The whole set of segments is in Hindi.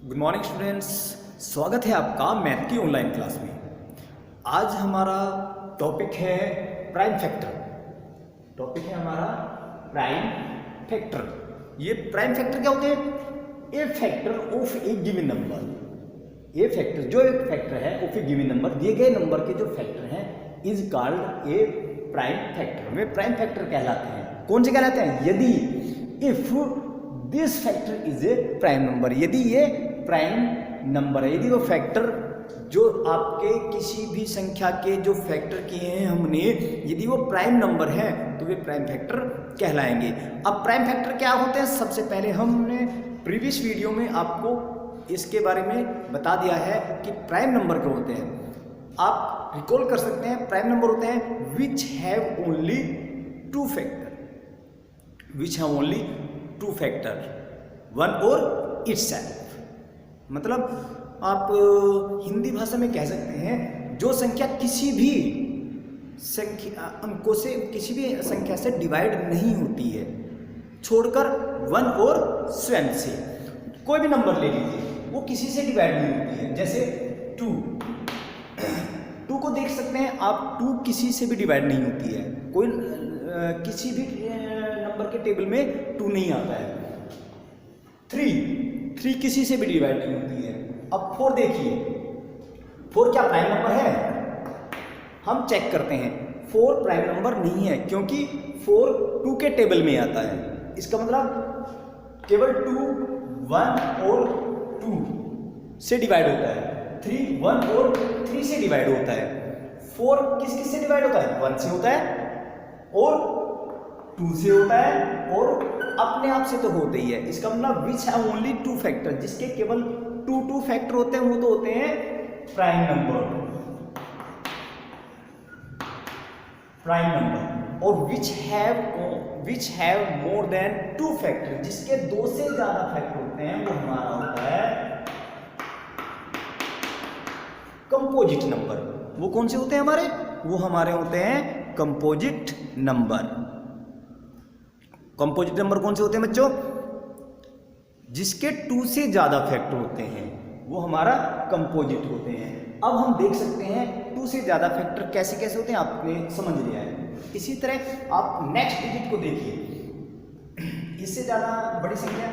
गुड मॉर्निंग स्टूडेंट्स, स्वागत है आपका मैथ की ऑनलाइन क्लास में। आज हमारा टॉपिक है प्राइम फैक्टर। टॉपिक है हमारा प्राइम फैक्टर। ये प्राइम फैक्टर क्या होते हैं? A factor of a given number. A factor जो एक फैक्टर है ऑफ ए गिवन नंबर, दिए गए नंबर के जो फैक्टर हैं is called a prime factor. Way prime factor कहलाते हैं। कौन से कहलाते हैं? यदि if this factor is a prime number, यदि ये प्राइम नंबर है, यदि वो फैक्टर जो आपके किसी भी संख्या के जो फैक्टर किए हैं हमने, यदि वो प्राइम नंबर है तो वे प्राइम फैक्टर कहलाएंगे। अब प्राइम फैक्टर क्या होते हैं? सबसे पहले हमने प्रीवियस वीडियो में आपको इसके बारे में बता दिया है कि प्राइम नंबर क्या होते हैं। आप रिकॉल कर सकते हैं, प्राइम नंबर होते हैं which have only two factor, which have only two factor, one और इटसेल्फ। मतलब आप हिंदी भाषा में कह सकते हैं जो संख्या किसी भी संख्या अंकों से, किसी भी संख्या से डिवाइड नहीं होती है, छोड़कर वन और स्वयं से। कोई भी नंबर ले लीजिए, वो किसी से डिवाइड नहीं होती है। जैसे टू को देख सकते हैं आप, टू किसी से भी डिवाइड नहीं होती है। कोई किसी भी नंबर के टेबल में टू नहीं आता है। थ्री किसी से भी डिवाइड नहीं होती है। अब फोर देखिए, फोर क्या प्राइम नंबर है? हम चेक करते हैं, फोर प्राइम नंबर नहीं है क्योंकि फोर टू के टेबल में आता है। इसका मतलब केवल टू वन और टू से डिवाइड होता है, थ्री वन और थ्री से डिवाइड होता है। फोर किस किस से डिवाइड होता है? वन से होता है और टू से होता है और अपने आप से तो होते ही है। इसका मतलब which have only to factor, जिसके केवल टू फैक्टर होते हैं वो तो होते हैं प्राइम नंबर, प्राइम नंबर। और which have more than two factor, जिसके दो से ज्यादा फैक्टर होते हैं वो हमारा होता है कंपोजिट नंबर। वो कौन से होते हैं हमारे? वो हमारे होते हैं कंपोजिट नंबर। कंपोजिट नंबर कौन से होते हैं बच्चों? जिसके टू से ज्यादा फैक्टर होते हैं वो हमारा कंपोजिट होते हैं। अब हम देख सकते हैं टू से ज्यादा फैक्टर कैसे कैसे होते हैं, आपने समझ लिया है। इसी तरह आप नेक्स्ट डिजिट को देखिए, इससे ज्यादा बड़ी संख्या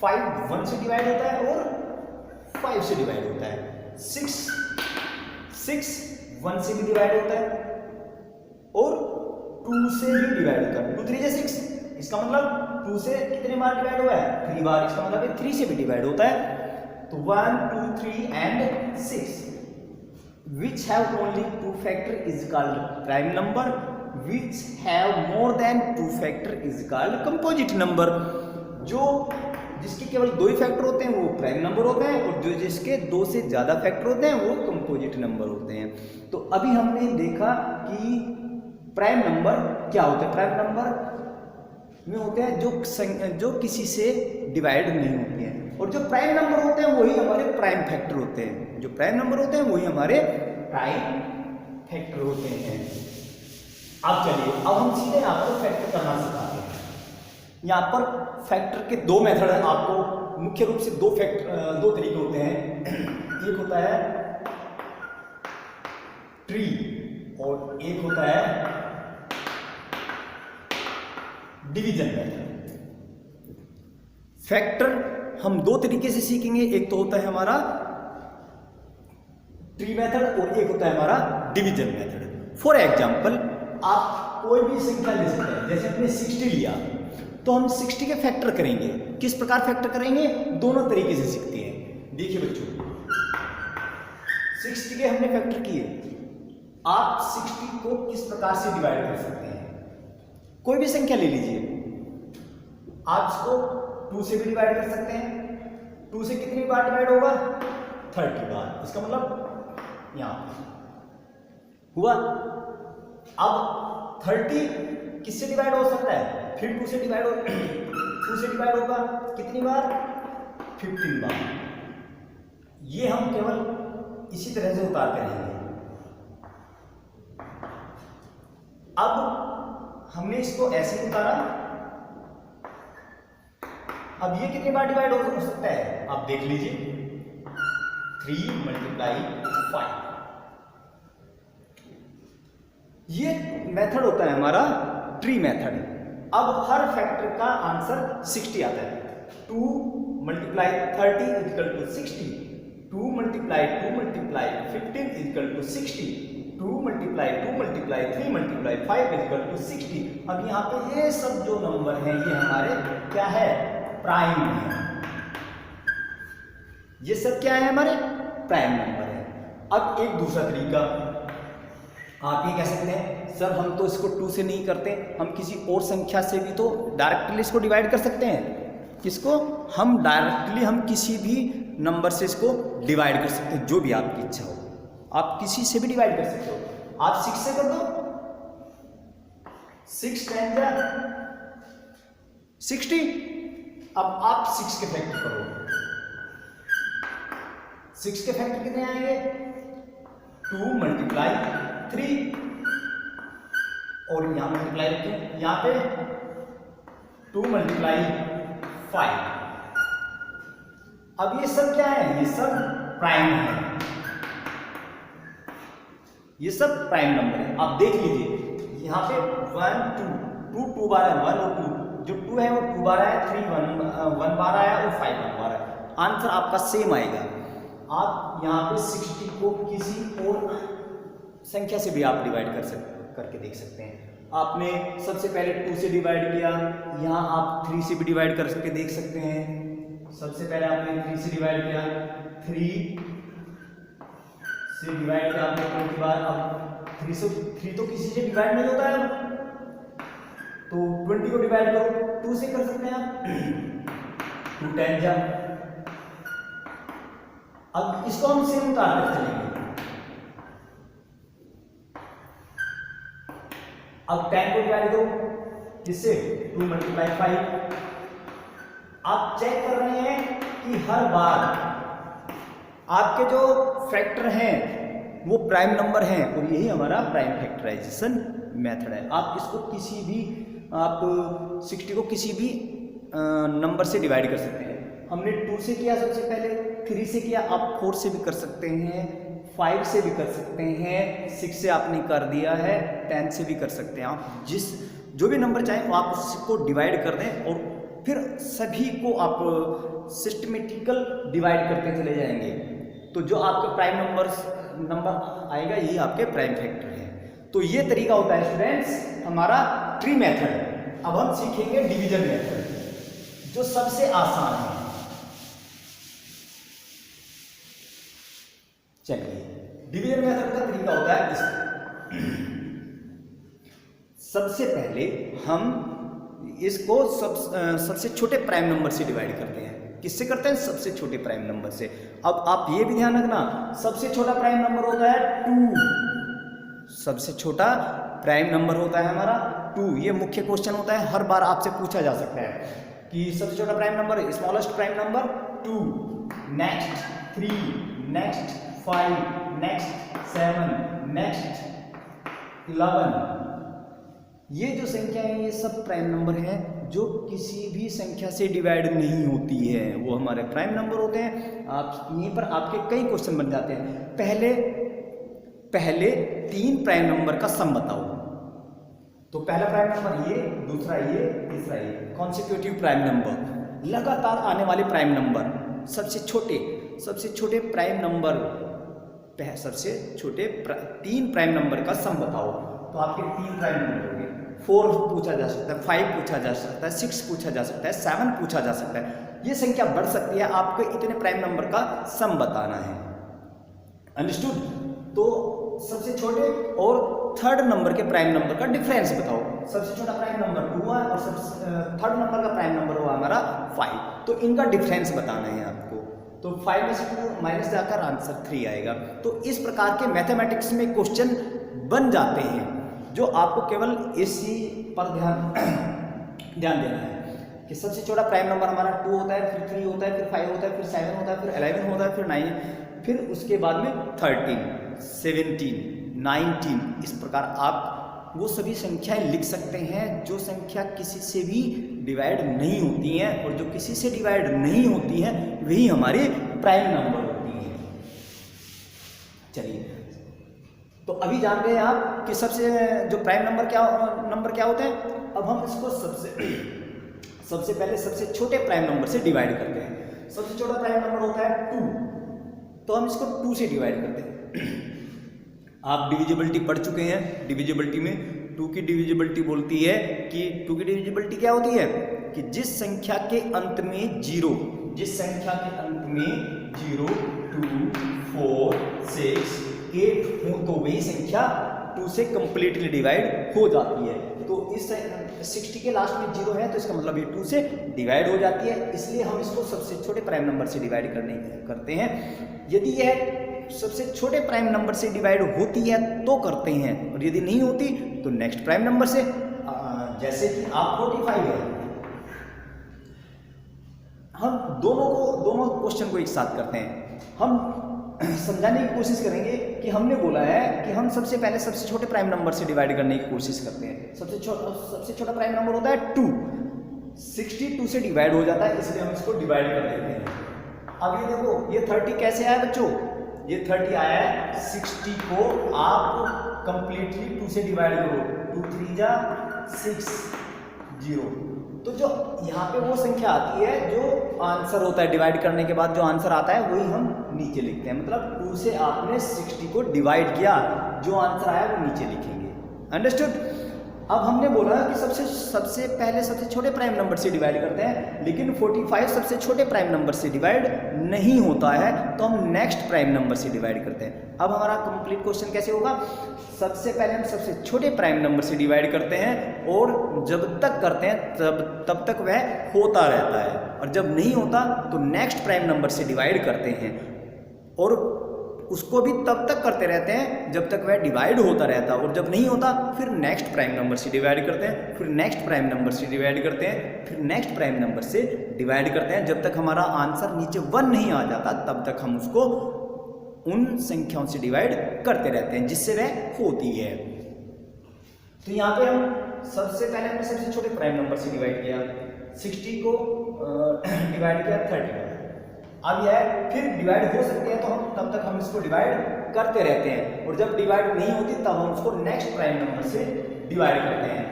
फाइव वन से डिवाइड होता है और फाइव से डिवाइड होता है। सिक्स वन से भी डिवाइड होता है और टू से भी डिवाइड होता है। टू थ्री सिक्स, इसका मतलब टू से कितने बार डिवाइड हुआ है? थ्री बार। इसका मतलब थ्री से भी डिवाइड होता है। तो one two three and six. Which have only two factor is called prime number, which have more than two factor is called composite number. जो जिसके केवल दो ही फैक्टर होते हैं वो प्राइम नंबर होते हैं और जो जिसके दो से ज्यादा फैक्टर होते हैं वो कंपोजिट नंबर होते हैं। तो अभी हमने देखा कि प्राइम नंबर क्या होते हैं। प्राइम नंबर में होते हैं जो किसी से डिवाइड नहीं होते हैं, और जो प्राइम नंबर होते हैं वही हमारे प्राइम फैक्टर होते हैं। जो प्राइम नंबर होते हैं वही हमारे प्राइम फैक्टर होते हैं। अब चलिए, अब हम सीधे आपको फैक्टर करना सिखाते हैं। यहाँ पर फैक्टर के दो मेथड हैं। आपको मुख्य रूप से दो तरीके होते हैं। एक होता है ट्री और एक होता है डिवीजन मेथड। फैक्टर हम दो तरीके से सीखेंगे, एक तो होता है हमारा ट्री मेथड और एक होता है हमारा डिवीजन मेथड। फॉर एग्जांपल, आप कोई भी संख्या ले सकते हैं। जैसे हमने 60 लिया तो हम 60 के फैक्टर करेंगे। किस प्रकार फैक्टर करेंगे? दोनों तरीके से सीखते हैं। देखिए बच्चों, 60 के हमने फैक्टर किए। आप 60 को किस प्रकार से डिवाइड कर सकते हैं? कोई भी संख्या ले लीजिए, आप इसको 2 से भी डिवाइड कर सकते हैं। 2 से कितनी बार डिवाइड होगा? 30 बार। इसका मतलब यहां हुआ। अब 30 किससे डिवाइड हो सकता है? फिर 2 से डिवाइड होगा कितनी बार? 15 बार। ये हम केवल इसी तरह से उतार करेंगे। अब हमने इसको ऐसे उतारा, अब ये कितनी बार डिवाइड हो सकता है आप देख लीजिए, 3 × 5। ये मेथड होता है हमारा ट्री मेथड। अब हर फैक्टर का आंसर 60 आता है। 2 × 30 = 60, 2 × 2 × 15 = 60, 2 × 2 × 3 × 5 = 60। अब यहाँ पे ये सब जो नंबर हैं ये हमारे क्या है, प्राइम है। ये सब क्या है, हमारे प्राइम नंबर है। अब एक दूसरा तरीका आप ये कह सकते हैं, सर हम तो इसको 2 से नहीं करते, हम किसी और संख्या से भी तो डायरेक्टली इसको डिवाइड कर सकते हैं। किसको? हम डायरेक्टली हम किसी भी नंबर से इसको डिवाइड कर सकते हैं, जो भी आपकी इच्छा हो, आप किसी से भी डिवाइड कर सकते हो। आप 6 से कर दो, 6 × 10 = 60। अब आप 6 के फैक्टर करो, 6 के फैक्टर कितने आएंगे, 2 × 3 और यहां मल्टीप्लाई रखें, यहां पे 2 × 5। अब ये सब क्या है, ये सब प्राइम है, ये सब प्राइम नंबर है। आप देख लीजिए यहाँ पे 1 2 2 बार है, 1 और 2, जो 2 है वो 2 बार है, 3 1 बार आया और 5 1 बार है। आंसर आपका सेम आएगा। आप यहाँ पे 60 को किसी और संख्या से भी आप डिवाइड करके देख सकते हैं। आपने सबसे पहले 2 से डिवाइड किया, यहाँ आप 3 से भी डिवाइड करके देख सकते हैं। सबसे पहले आपने 3 से डिवाइड किया, 3 से डिवाइड किया आपने 20 बार। अब 3 तो किसी से डिवाइड नहीं होता है, तो 20 को डिवाइड करो, 2 से कर सकते हैं आप, 2 10 जा। अब इसको हम सेम उतारते चलेंगे। अब 10 को डिवाइड करो किससे, 2 × 5। आप चेक कर रहे हैं कि हर बार आपके जो फैक्टर हैं वो प्राइम नंबर हैं, और यही हमारा प्राइम फैक्टराइजेशन मेथड है। आप इसको किसी भी, आप 60 को किसी भी नंबर से डिवाइड कर सकते हैं। हमने 2 से किया सबसे पहले, 3 से किया, आप 4 से भी कर सकते हैं, 5 से भी कर सकते हैं, 6 से आपने कर दिया है, 10 से भी कर सकते हैं। आप जो भी नंबर चाहें वो आप उसको डिवाइड कर दें और फिर सभी को आप सिस्टमेटिकल डिवाइड करते चले जाएंगे, तो जो आपके प्राइम नंबर आएगा यही आपके प्राइम फैक्टर है। तो ये तरीका होता है स्टूडेंट्स हमारा ट्री मेथड। अब हम सीखेंगे डिवीजन मेथड, जो सबसे आसान है। चलिए, डिवीजन मेथड का तरीका होता है इस सबसे पहले हम इसको सबसे छोटे प्राइम नंबर से डिवाइड करते हैं। किससे करते हैं? सबसे छोटे प्राइम नंबर से। अब आप ये भी ध्यान रखना, सबसे छोटा प्राइम नंबर होता है 2। सबसे छोटा प्राइम नंबर होता है हमारा 2। ये मुख्य क्वेश्चन होता है, हर बार आपसे पूछा जा सकता है कि सबसे छोटा prime number, smallest prime number 2, next 3, next 5, next 7, next 11। ये जो संख्या है ये सब प्राइम नंबर हैं जो किसी भी संख्या से डिवाइड नहीं होती है, वो हमारे प्राइम नंबर होते हैं। आप यहीं पर आपके कई क्वेश्चन बन जाते हैं। पहले 3 प्राइम नंबर का सम बताओ। तो पहला प्राइम नंबर ये, दूसरा ये, तीसरा ये, कॉन्सिक्यूटिव प्राइम नंबर, लगातार आने वाले प्राइम नंबर, सबसे छोटे प्राइम नंबर, सबसे छोटे 3 प्राइम नंबर का सम बताओ। तो आपके 3 प्राइम नंबर होंगे। 4 पूछा जा सकता है, 5 पूछा जा सकता है, 6 पूछा जा सकता है, 7 पूछा जा सकता है। ये संख्या बढ़ सकती है, आपको इतने प्राइम नंबर का सम बताना है। अंडरस्टूड? तो सबसे छोटे और थर्ड नंबर के प्राइम नंबर का डिफरेंस बताओ। सबसे छोटा प्राइम नंबर 2 हुआ और थर्ड नंबर का प्राइम नंबर हुआ हमारा 5, तो इनका डिफरेंस बताना है आपको। तो 5 में से 2 माइनस जाकर आंसर 3 आएगा। तो इस प्रकार के मैथमेटिक्स में क्वेश्चन बन जाते हैं, जो आपको केवल इसी पर ध्यान देना है कि सबसे छोटा प्राइम नंबर हमारा 2 होता है, फिर 3 होता है, फिर 5 होता है, फिर 7 होता है, फिर 11 होता है, फिर 9, फिर उसके बाद में 13, 17, 19। इस प्रकार आप वो सभी संख्याएं लिख सकते हैं जो संख्या किसी से भी डिवाइड नहीं होती हैं, और जो किसी से डिवाइड नहीं होती हैं वही हमारे प्राइम नंबर होती हैं। चलिए, तो अभी जान गए आप कि सबसे जो प्राइम नंबर क्या होते हैं। अब हम इसको सबसे पहले सबसे छोटे प्राइम नंबर से डिवाइड करते हैं। सबसे छोटा प्राइम नंबर होता है 2, तो हम इसको 2 से डिवाइड करते हैं। आप डिविजिबिलिटी पढ़ चुके हैं। डिविजिबिलिटी में 2 की डिविजिबिलिटी बोलती है कि 2 की डिविजिबिलिटी क्या होती है कि जिस संख्या के अंत में 0, 0, 2, 4, 6, 8 हो तो वही संख्या 2 से कंप्लीटली डिवाइड हो जाती है। तो इस 60 के लास्ट में 0 है तो इसका मतलब ये 2 से डिवाइड हो जाती है, इसलिए हम इसको सबसे छोटे प्राइम नंबर से डिवाइड करते हैं। यदि यह सबसे छोटे प्राइम नंबर से डिवाइड होती है तो करते हैं, और यदि नहीं होती तो नेक्स्ट प्राइम नंबर से। जैसे कि आप 45 है, हम दोनों क्वेश्चन को एक साथ करते हैं। हम समझाने की कोशिश करेंगे कि हमने बोला है कि हम सबसे पहले सबसे छोटे प्राइम नंबर से डिवाइड करने की कोशिश करते हैं। सबसे छोटा प्राइम नंबर होता है 2, 62 से डिवाइड हो जाता है, इसलिए हम इसको डिवाइड कर देते हैं। अब ये देखो, ये 30 कैसे आया बच्चों, ये 30 आया है। 60 को आप कंप्लीटली 2 से डिवाइड करो, 2 3 जा 6, 0। तो जो यहाँ पे वो संख्या आती है जो आंसर होता है, डिवाइड करने के बाद जो आंसर आता है वही हम नीचे लिखते हैं। मतलब 2 से आपने 60 को डिवाइड किया, जो आंसर आया वो नीचे लिखेंगे। अंडरस्टूड। अब हमने बोला कि सबसे पहले सबसे छोटे प्राइम नंबर से डिवाइड करते हैं, लेकिन 45 सबसे छोटे प्राइम नंबर से डिवाइड नहीं होता है, तो हम नेक्स्ट प्राइम नंबर से डिवाइड करते हैं। अब हमारा कंप्लीट क्वेश्चन कैसे होगा, सबसे पहले हम सबसे छोटे प्राइम नंबर से डिवाइड करते हैं, और जब तक करते हैं तब तक वह होता रहता है, और जब नहीं होता तो नेक्स्ट प्राइम नंबर से डिवाइड करते हैं, और उसको भी तब तक करते रहते हैं जब तक वह डिवाइड होता रहता है, और जब नहीं होता फिर नेक्स्ट प्राइम नंबर से डिवाइड करते हैं, फिर नेक्स्ट प्राइम नंबर से डिवाइड करते हैं, फिर नेक्स्ट प्राइम नंबर से डिवाइड करते हैं। जब तक हमारा आंसर नीचे 1 नहीं आ जाता तब तक हम उसको उन संख्याओं से डिवाइड करते रहते हैं जिससे वह होती है। तो यहाँ पे हम सबसे पहले हमने सबसे छोटे प्राइम नंबर से डिवाइड किया, 60 को डिवाइड किया 30। अब यह फिर डिवाइड हो सकते हैं, तो तब तक हम इसको डिवाइड करते रहते हैं, और जब डिवाइड नहीं होती तब हम उसको नेक्स्ट प्राइम नंबर से डिवाइड करते हैं।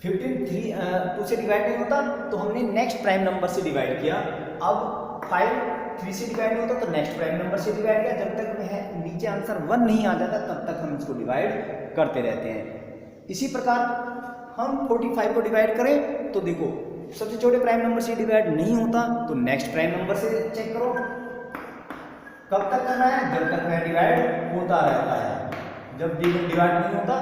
15 2 से डिवाइड नहीं होता तो हमने नेक्स्ट प्राइम नंबर से डिवाइड किया। अब 5 3 से डिवाइड नहीं होता तो नेक्स्ट प्राइम नंबर से डिवाइड किया। जब तक नीचे आंसर 1 नहीं आ जाता तब तक हम इसको डिवाइड करते रहते हैं। इसी प्रकार हम 45 को डिवाइड करें तो देखो, सबसे छोटे प्राइम नंबर से डिवाइड नहीं होता तो नेक्स्ट प्राइम नंबर से चेक करो। कब तक करना है, जब तक वह डिवाइड होता रहता है। जब डिवाइड नहीं होता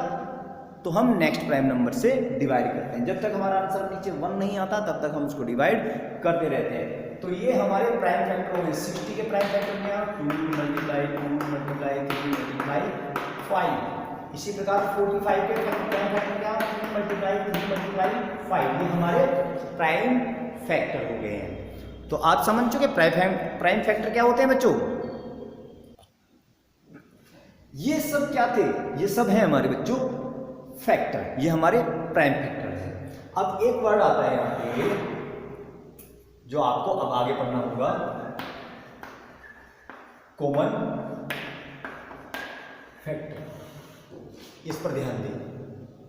तो हम नेक्स्ट प्राइम नंबर से डिवाइड करते हैं। जब तक हमारा आंसर नीचे 1 नहीं आता तब तक हम उसको डिवाइड करते रहते हैं। तो ये हमारे प्राइम फैक्टर हो गए। 60 के प्राइम फैक्टर में आप 2 मल्टीप्लाई 3 मल्टीप्लाई 5। इसी प्रकार 45 के प्राइम फैक्टर क्या, 3 मल्टीप्लाई 5। ये हमारे प्राइम फैक्टर हो गए हैं। तो आप समझ चुके प्राइम फैक्टर क्या होते हैं बच्चों। ये सब क्या थे, ये सब है हमारे बच्चों फैक्टर, ये हमारे प्राइम फैक्टर है। अब एक वर्ड आता है यहाँ पे जो आपको अब आगे पढ़ना होगा, कॉमन फैक्टर। इस पर ध्यान दें,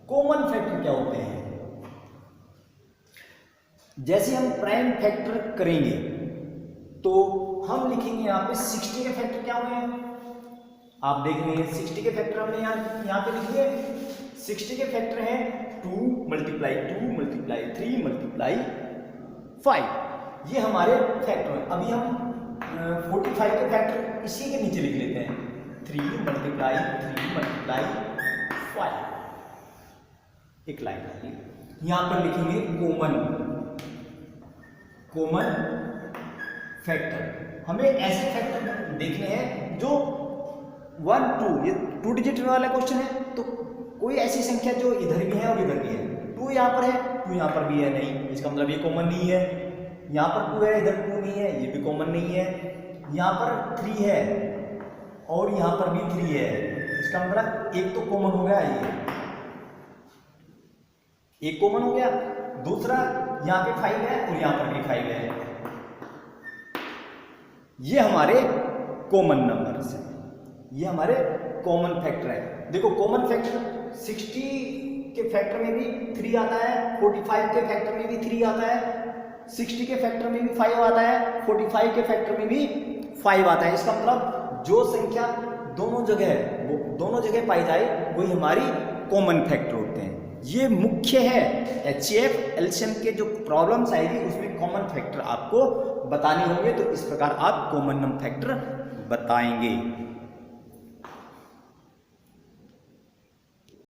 कॉमन फैक्टर क्या होते हैं। जैसे हम प्राइम फैक्टर करेंगे तो हम लिखेंगे यहाँ पे 60 के फैक्टर क्या हुए हैं, आप देख रहे हैं 60 के फैक्टर हमने यहाँ पे लिख लिए। 60 के फैक्टर हैं 2 मल्टीप्लाई 3 मल्टीप्लाई 5। ये हमारे फैक्टर हैं। अभी हम 45 के फैक्टर इसी के नीचे लिख लेते हैं, 3 मल्टीप्लाई 5। एक लाइन यहां पर लिखेंगे कॉमन फैक्टर। हमें ऐसे फैक्टर देखने हैं जो 1 2, ये 2 डिजिट वाला क्वेश्चन है, तो कोई ऐसी संख्या जो इधर भी है और इधर भी है। 2 यहाँ पर है, 2 यहाँ पर भी है, नहीं, इसका मतलब ये कॉमन नहीं है। यहाँ पर 2 है, इधर 2 नहीं है, ये भी कॉमन नहीं है। यहाँ पर 3 है और यहाँ पर भी 3 है, इसका मतलब एक तो कॉमन हो गया, ये एक कॉमन हो गया, दूसरा यहाँ पे 5 है और यहाँ पर भी 5 है, ये हमारे कॉमन नंबर्स हैं, ये हमारे कॉमन फैक्टर है। देखो कॉमन फैक्टर 60 के फैक्टर में भी 3 आता है, 45 के फैक्टर में भी 3 आता है, 60 के फैक्टर में भी 5 आता है, 45 के फैक्टर में भी 5 आता है। इसका मतलब जो संख्या दोनों जगह पाई जाए वही हमारी कॉमन फैक्टर होते हैं। ये मुख्य है, HCF एलसीएम के जो प्रॉब्लम्स आएगी उसमें कॉमन फैक्टर आपको बताने होंगे, तो इस प्रकार आप कॉमन नंबर फैक्टर बताएंगे।